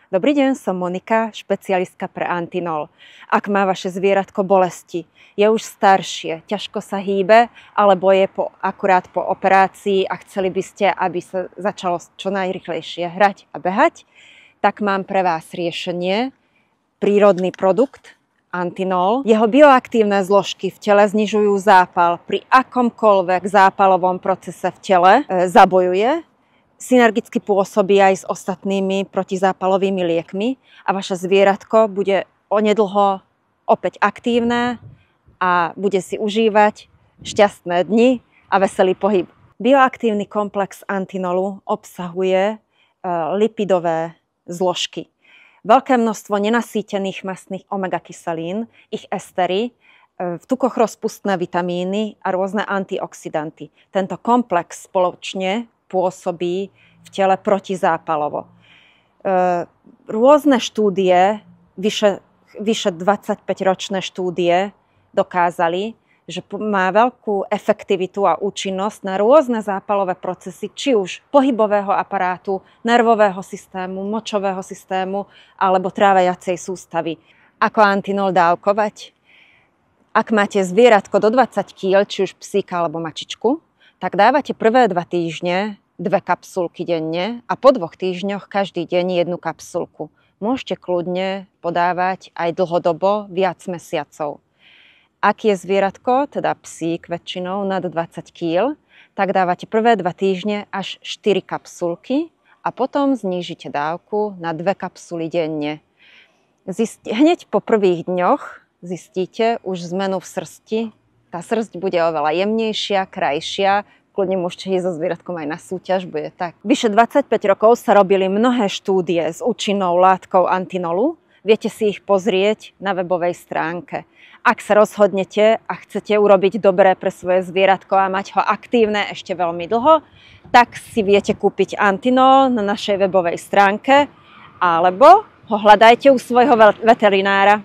Dobrý deň, som Monika, špecialistka pre Antinol. Ak má vaše zvieratko bolesti, je už staršie, ťažko sa hýbe, alebo je akurát po operácii a chceli by ste, aby sa začalo čo najrýchlejšie hrať a behať, tak mám pre vás riešenie, prírodný produkt Antinol. Jeho bioaktívne zložky v tele znižujú zápal. Pri akomkoľvek zápalovom procese v tele zabojuje. Synergicky pôsobí aj s ostatnými protizápalovými liekmi a vaše zvieratko bude onedlho opäť aktívne a bude si užívať šťastné dni a veselý pohyb. Bioaktívny komplex Antinolu obsahuje lipidové zložky. Veľké množstvo nenasýtených mastných omega-kyselín, ich estery, v tukoch rozpustné vitamíny a rôzne antioxidanty. Tento komplex spoločne pôsobí v tele protizápalovo. Rôzne štúdie, vyše 25-ročné štúdie dokázali, že má veľkú efektivitu a účinnosť na rôzne zápalové procesy, či už pohybového aparátu, nervového systému, močového systému alebo tráviacej sústavy. Ako Antinol dávkovať? Ak máte zvieratko do 20 kg, či už psíka alebo mačičku, tak dávate prvé 2 týždne 2 kapsulky denne a po 2 týždňoch každý deň 1 kapsulku. Môžete kľudne podávať aj dlhodobo, viac mesiacov. Ak je zvieratko, teda psík väčšinou nad 20 kg, tak dávate prvé 2 týždne až 4 kapsulky a potom znížite dávku na 2 kapsuly denne. Hneď po prvých dňoch zistíte už zmenu v srsti. Tá srsť bude oveľa jemnejšia, krajšia, kľudne môžete ísť so zvieratkom aj na súťaž, bude tak. Vyše 25 rokov sa robili mnohé štúdie s účinnou látkou Antinolu. Viete si ich pozrieť na webovej stránke. Ak sa rozhodnete a chcete urobiť dobré pre svoje zvieratko a mať ho aktívne ešte veľmi dlho, tak si viete kúpiť Antinol na našej webovej stránke alebo ho hľadajte u svojho veterinára.